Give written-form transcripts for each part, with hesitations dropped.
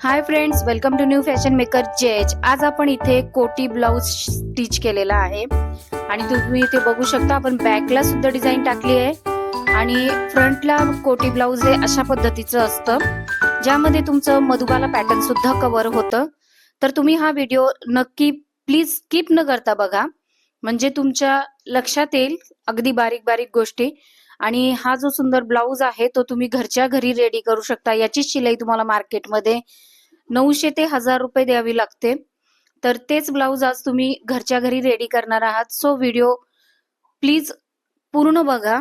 High friends, welcome to new fashion maker जेज। आज आपण इथे कोटी ब्लाउज स्टिच केलेला आहे आणि तुम्ही इथे बघू शकता आपण बॅकला सुद्धा डिझाईन टाकली आहे आणि फ्रंटला कोटी ब्लाउज हे अशा पद्धतीचं असतं ज्यामध्ये तुमचं मधुबाला पॅटर्न सुद्धा कव्हर होतं। तर तुम्ही हा व्हिडिओ नक्की प्लीज स्किप न करता बघा, म्हणजे तुमच्या लक्षात येईल अगदी बारीक बारीक गोष्टी। आणि हा जो सुंदर ब्लाउज आहे तो तुम्ही घरच्या घरी रेडी करू शकता। याची शिलाई तुम्हाला मार्केटमध्ये 900 ते 1000 रुपये द्यावी लागते। तर तेच ब्लाउज आज तुम्ही घरच्या घरी रेडी करणार आहात। सो व्हिडिओ प्लीज पूर्ण बघा।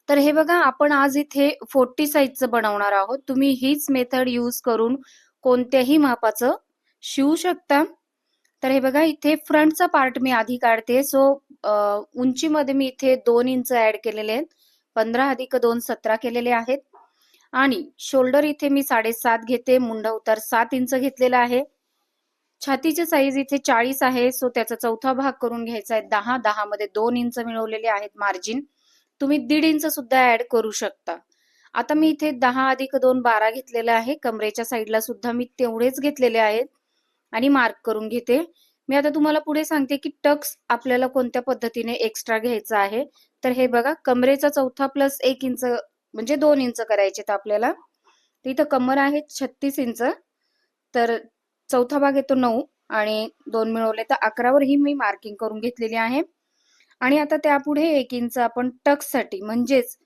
तर हे बघा, आपण आज इथे 40 साइजचं बनवणार आहोत। तुम्ही हीच मेथड यूज करून कोणत्याही मापाचं शिवू शकता। तर हे बघा, इथे फ्रंटचा पार्ट मी आधी काढते। सो उंचीमध्ये मी इथे 2 इंच ऍड केलेले आहेत। 15 अधिक 2 17 केलेले आहेत आणि शोल्डर इथे मी 7.5 घेते। मुंडा उतार 7 इंच घेतलेला आहे। छातीची साईज इथे 40 आहे। सो त्याचा चौथा भाग करून घ्यायचा आहे 10। 10 मध्ये 2 इंच मिळवलेले आहेत मार्जिन। तुम्ही 1.5 इंच सुद्धा ऍड करू शकता। आता मी इथे 10 अधिक 2 12 घेतलेले आहे। कमरेच्या साईडला सुद्धा मी तेवढेच घेतलेले आहेत आणि मार्क करून घेते। मी आता तुम्हाला पुढे सांगते की टक्स आपल्याला कोणत्या पद्धतीने एक्स्ट्रा घ्यायचा आहे। तर हे बघा, कमरेचा चौथा प्लस 1 इंच म्हणजे 2 इंच करायचे आहेत आपल्याला। तर इथं कमर आहे 36 इंच, तर चौथा भाग येतो 9 आणि 2 मिळवले तर 11 वर ही मी मार्किंग करून घेतलेली आहे। आणि आता त्यापुढे 1 इंच आपण टक्स साठी म्हणजेच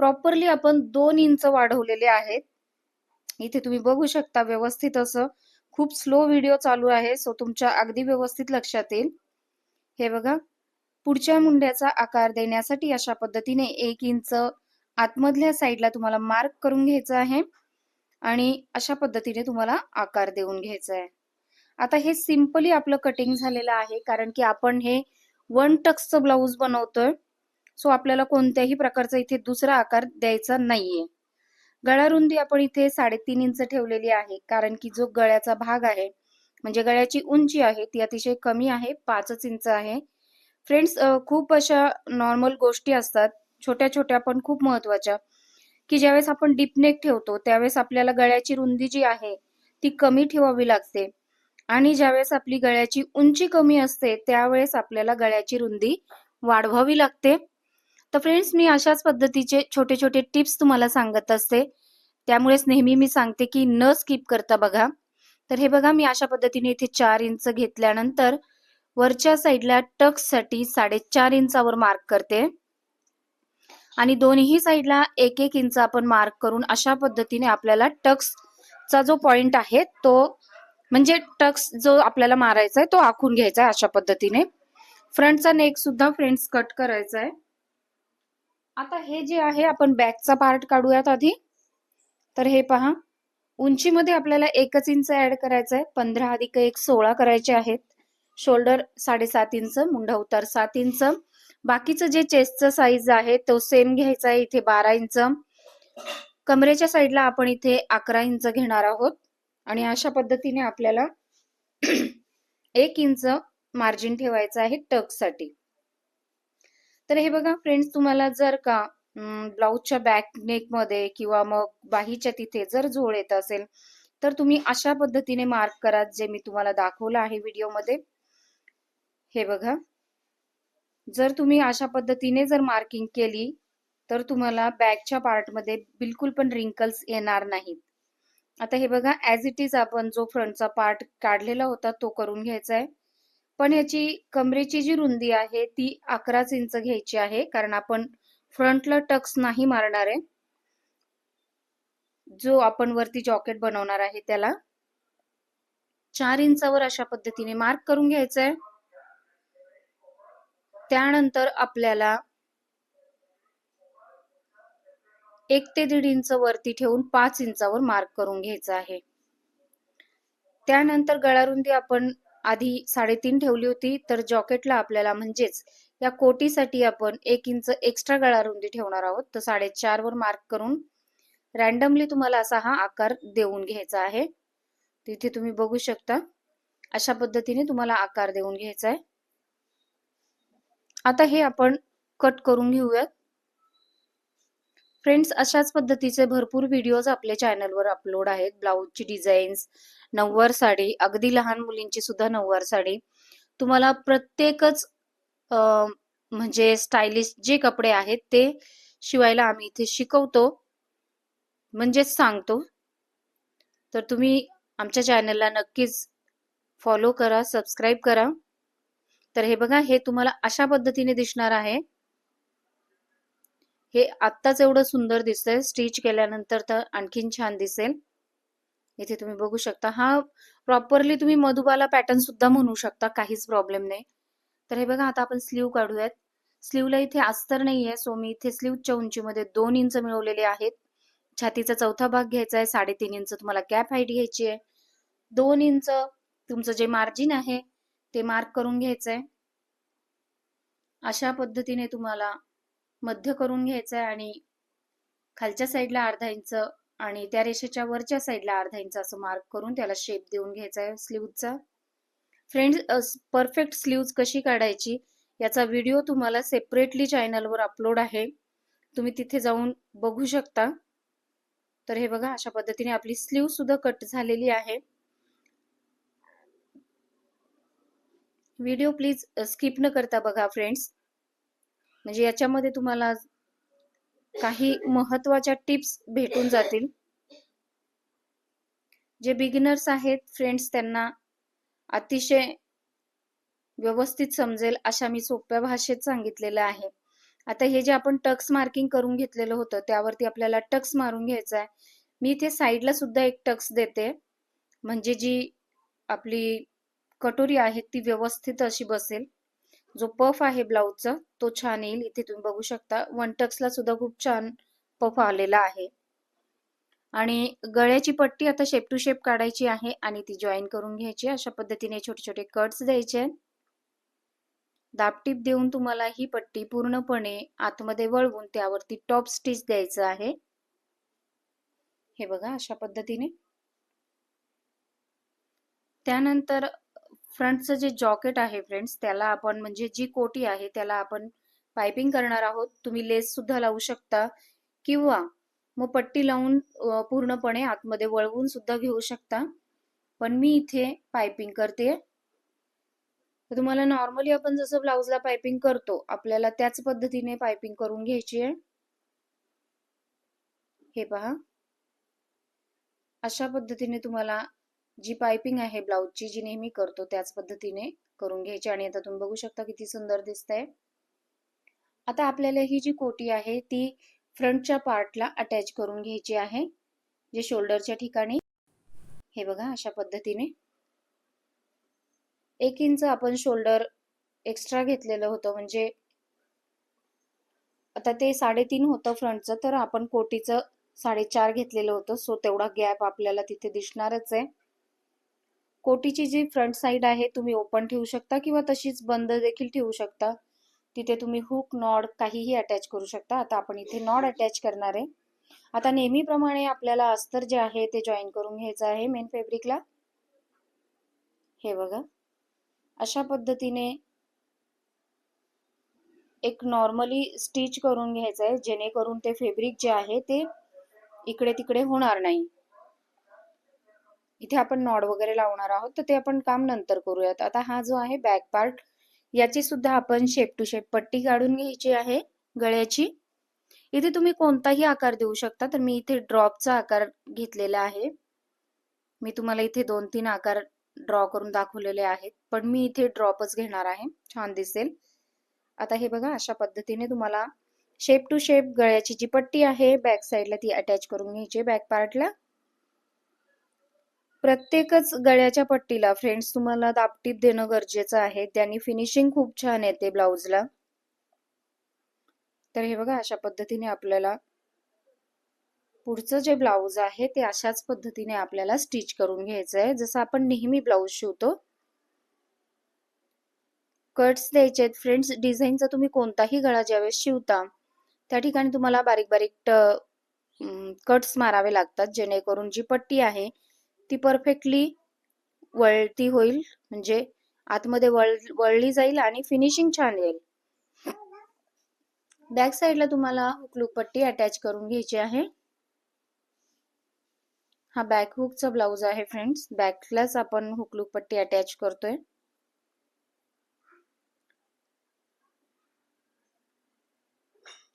प्रॉपरली आपण 2 इंच वाढवलेले आहेत। इथे तुम्ही बघू शकता व्यवस्थित असं, खूप स्लो व्हिडिओ चालू आहे सो तुमच्या अगदी व्यवस्थित लक्षात येईल। हे बघा, पुढच्या मुंड्याचा आकार देण्यासाठी अशा पद्धतीने 1 इंच आतमधल्या साईडला तुम्हाला मार्क करून घ्यायचं आहे आणि अशा पद्धतीने तुम्हाला आकार देऊन घ्यायचा आहे। आता हे सिंपली आपलं कटिंग झालेलं आहे, कारण की आपण हे 1 टक्सचं ब्लाउज बनवतोय। सो आपल्याला कोणत्याही प्रकारचा इथे दुसरा आकार द्यायचा नाहीये। गळा रुंदी आपण इथे 3.5 इंच ठेवलेली आहे, कारण की जो गळ्याचा भाग आहे म्हणजे गळ्याची उंची आहे ती अतिशय कमी आहे, 5 इंच आहे। फ्रेंड्स, खूप अशा नॉर्मल गोष्टी असतात छोट्या छोट्या पण खूप महत्वाच्या, की ज्यावेळेस आपण डीप नेक ठेवतो त्यावेळेस आपल्याला गळ्याची रुंदी जी आहे ती कमी ठेवावी लागते आणि ज्यावेळेस आपली गळ्याची उंची कमी असते त्यावेळेस आपल्याला गळ्याची रुंदी वाढवावी लागते। तर फ्रेंड्स, मी अशाच पद्धतीचे छोटे छोटे टिप्स तुम्हाला सांगत असते, त्यामुळेच नेहमी मी सांगते की न स्किप करता बघा। तर हे बघा, मी अशा पद्धतीने इथे 4 इंच घेतल्यानंतर वरच्या साईडला टक्स साठी 4.5 इंचावर मार्क करते आणि दोन्ही साईडला 1-1 इंच आपण मार्क करून अशा पद्धतीने आपल्याला टक्सचा जो पॉइंट आहे तो म्हणजे टक्स जो आपल्याला मारायचा आहे तो आखून घ्यायचा आहे अशा पद्धतीने। फ्रंटचा नेक सुद्धा फ्रेंड्स कट करायचा आहे। आता हे जे आहे आपण बॅकचा पार्ट काढूयात आधी। तर हे पहा, उंचीमध्ये आपल्याला 1 इंच ऍड करायचा आहे। 15 अधिक 1 16 करायचे आहेत। शोल्डर 7.5 इंच, मुंडा उतार 7 इंच। बाकीचं जे चेस्टचं साईज आहे तो सेम घ्यायचा आहे, इथे 12 इंच। कमरेच्या साईडला आपण इथे 11 इंच घेणार आहोत आणि अशा पद्धतीने आपल्याला 1 इंच मार्जिन ठेवायचं आहे टक्स साठी। तर हे बघा फ्रेंड्स, तुम्हाला जर का ब्लाउजच्या बॅक नेक मध्ये किंवा मग बाहीच्या तिथे जर जोड येत असेल तर तुम्ही अशा पद्धतीने मार्क करा, जे मी तुम्हाला दाखवलं आहे व्हिडिओमध्ये। हे बघा, जर तुम्ही अशा पद्धतीने जर मार्किंग केली तर तुम्हाला बॅकच्या पार्टमध्ये बिलकुल पण रिंकल्स येणार नाहीत। आता हे बघा, ऍज इट इज आपण जो फ्रंटचा पार्ट काढलेला होता तो करून घ्यायचा आहे, पण याची कमरेची जी रुंदी आहे ती 11 इंच घ्यायची आहे, कारण आपण फ्रंटला टक्स नाही मारणार आहे। जो आपण वरती जॉकेट बनवणार आहे त्याला 4 इंचावर अशा पद्धतीने मार्क करून घ्यायचं आहे। त्यानंतर आपल्याला 1 ते 1.5 इंच वरती ठेवून 5 इंचावर मार्क करून घ्यायचं आहे। त्यानंतर गळा रुंदी आपण आधी 3.5 ठेवली होती, तर जॉकेटला आपल्याला म्हणजेच या कोटीसाठी आपण 1 इंच एक्स्ट्रा गळा रुंदी ठेवणार आहोत। तर 4.5 वर मार्क करून रॅन्डमली तुम्हाला असा हा आकार देऊन घ्यायचा आहे। तिथे तुम्ही बघू शकता अशा पद्धतीने तुम्हाला आकार देऊन घ्यायचा आहे। आता हे आपण कट करून घेऊयात। फ्रेंड्स, अशाच पद्धतीचे भरपूर व्हिडिओज आपल्या चॅनलवर अपलोड आहेत. ब्लाऊजची डिझाईन्स, नऊवार साडी, अगदी लहान मुलींची सुद्धा नऊवार साडी. तुम्हाला प्रत्येकच म्हणजे स्टायलिश जे कपडे आहेत ते शिवायला आम्ही इथे शिकवतो, म्हणजेच सांगतो. तर तुम्ही आमच्या चॅनलला नक्कीच फॉलो करा, सबस्क्राईब करा. तर हे बघा, हे तुम्हाला अशा पद्धतीने दिसणार आहे. हे आत्ताच एवढं सुंदर दिसतंय, स्टिच केल्यानंतर तर आणखीन छान दिसेल. इथे तुम्ही बघू शकता, हा प्रॉपरली तुम्ही मधुबाला पॅटर्न सुद्धा म्हणू शकता, काहीच प्रॉब्लेम नाही. तर हे बघा, आता आपण स्लीव काढूयात. स्लीवला इथे अस्तर नाहीये, सो मी इथे स्लीवच्या उंचीमध्ये 2 इंच मिळवलेले आहेत. छातीचा चौथा भाग घ्यायचा आहे, 3.5 इंच तुम्हाला कॅप हाईट घ्यायची आहे. 2 इंच तुमचं जे मार्जिन आहे ते मार्क करून घ्यायचंय. अशा पद्धतीने तुम्हाला मध्य करून घ्यायचं आहे आणि खालच्या साईडला अर्धा इंच आणि त्या रेषेच्या वरच्या साईडला अर्धा इंच असं मार्क करून त्याला शेप देऊन घ्यायचा आहे स्लीवचा. फ्रेंड्स, परफेक्ट स्लीव्ज कशी काढायची याचा व्हिडिओ तुम्हाला सेपरेटली चॅनलवर अपलोड आहे, तुम्ही तिथे जाऊन बघू शकता. तर हे बघा, अशा पद्धतीने आपली स्लीव सुद्धा कट झालेली आहे. व्हिडिओ प्लीज स्किप न करता बघा फ्रेंड्स, म्हणजे याच्यामध्ये तुम्हाला काही महत्त्वाच्या टिप्स भेटून जातील. जे बिगिनर्स आहेत फ्रेंड्स, त्यांना अतिशय व्यवस्थित समजेल अशा मी सोप्या भाषेत सांगितलेलं आहे. आता हे जे आपण टक्स मार्किंग करून घेतलेलं होतं त्यावरती आपल्याला टक्स मारून घ्यायचा आहे. मी इथे साईडला सुद्धा एक टक्स देते, म्हणजे जी आपली कटोरी आहे ती व्यवस्थित अशी बसेल. जो पफ आहे ब्लाऊजचा तो छान येईल. इथे तुम्ही बघू शकता, वन टक्सला सुद्धा खूप छान पफ आलेला आहे. आणि गळ्याची पट्टी आता शेप टू शेप काढायची आहे आणि ती जॉईन करून घ्यायची. अशा पद्धतीने छोटे छोटे कट्स द्यायचे. दाबटीप देऊन तुम्हाला ही पट्टी पूर्णपणे आतमध्ये वळवून त्यावरती टॉप स्टिच द्यायचं आहे. हे बघा, अशा पद्धतीने. त्यानंतर फ्रंटचं जे जॉकेट आहे फ्रेंड्स, त्याला आपण म्हणजे जी कोटी आहे त्याला आपण पाइपिंग करणार आहोत. तुम्ही लेस सुद्धा लावू शकता किंवा मग पट्टी लावून पूर्णपणे आतमध्ये वळवून सुद्धा घेऊ शकता, पण मी इथे पाइपिंग करते. तर तुम्हाला नॉर्मली आपण जसं ब्लाऊजला पाइपिंग करतो आपल्याला त्याच पद्धतीने पाइपिंग करून घ्यायची आहे. हे पहा, अशा पद्धतीने तुम्हाला जी पाइपिंग आहे ब्लाऊजची जी नेहमी करतो त्याच पद्धतीने करून घ्यायची. आणि आता तुम्ही बघू शकता किती सुंदर दिसतंय. आता आपल्याला ही जी कोटी आहे ती फ्रंटच्या पार्टला अटॅच करून घ्यायची आहे, जे शोल्डरच्या ठिकाणी. हे बघा, अशा पद्धतीने 1 इंच आपण शोल्डर एक्स्ट्रा घेतलेलं होतं, म्हणजे आता ते 3.5 होतं फ्रंटचं, तर आपण कोटीचं 4.5 घेतलेलं होतं, सो तेवढा गॅप आपल्याला तिथे दिसणारच आहे. कोटीची जी फ्रंट साइड आहे तुम्ही ओपन ठेवू शकता किंवा तशीच बंद देखील ठेवू शकता. तिथे तुम्ही हुक, नॉड काहीही अटॅच करू शकता. आता आपण इथे नॉड अटॅच करणार आहे. आता नेहमीप्रमाणे आपल्याला अस्तर जे आहे ते जॉईन करून घ्यायचं आहे मेन फॅब्रिकला. हे बघा, अशा पद्धतीने एक नॉर्मली स्टिच करून घ्यायचं आहे, जेणेकरून ते फॅब्रिक जे आहे ते इकडे तिकडे होणार नाही. इथे आपण नॉड वगैरे लावणार आहोत, तर ते आपण काम नंतर करूयात. आता हा जो आहे बॅक पार्ट, याची सुद्धा आपण शेप टू शेप पट्टी काढून घ्यायची आहे गळ्याची. इथे तुम्ही कोणताही आकार देऊ शकता, तर मी इथे ड्रॉपचा आकार घेतलेला आहे. मी तुम्हाला इथे 2-3 आकार ड्रॉ करून दाखवलेले आहेत, पण मी इथे ड्रॉपच घेणार आहे, छान दिसेल. आता हे बघा, अशा पद्धतीने तुम्हाला शेप टू शेप गळ्याची जी पट्टी आहे बॅक साईडला ती अटॅच करून घ्यायची बॅक पार्टला. प्रत्येकच गळ्याच्या पट्टीला फ्रेंड्स तुम्हाला दाबटीप देणं गरजेचं आहे, त्याने फिनिशिंग खूप छान येते ब्लाऊजला. तर हे बघा, अशा पद्धतीने आपल्याला पुढचं जे ब्लाऊज आहे ते अशाच पद्धतीने आपल्याला स्टिच करून घ्यायचं आहे, जसं आपण नेहमी ब्लाऊज शिवतो. कट्स द्यायचे आहेत फ्रेंड्स. डिझाईनचा तुम्ही कोणताही गळा ज्यावेळेस शिवता त्या ठिकाणी तुम्हाला बारीक बारीक कट्स मारावे लागतात, जेणेकरून जी पट्टी आहे ती परफेक्टली वळती होईल, म्हणजे आतमध्ये वळली जाईल आणि फिनिशिंग छान येईल. बॅक साइडला तुम्हाला हुक पट्टी अटॅच करून घ्यायची आहे. हा बॅक हुकचा ब्लाउज आहे फ्रेंड्स. बॅकलाच आपण हुक पट्टी अटॅच करतोय.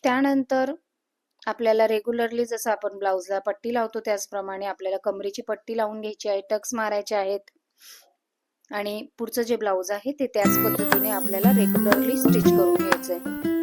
त्यानंतर आपल्याला रेग्युलरली जसं आपण ब्लाउजला पट्टी लावतो त्याचप्रमाणे आपल्याला कमरेची पट्टी लावून घ्यायची आहे. टक्स मारायचे आहेत आणि पुढचं जे ब्लाउज आहे ते त्याच पद्धतीने आपल्याला रेग्युलरली स्टिच करून घ्यायचंय.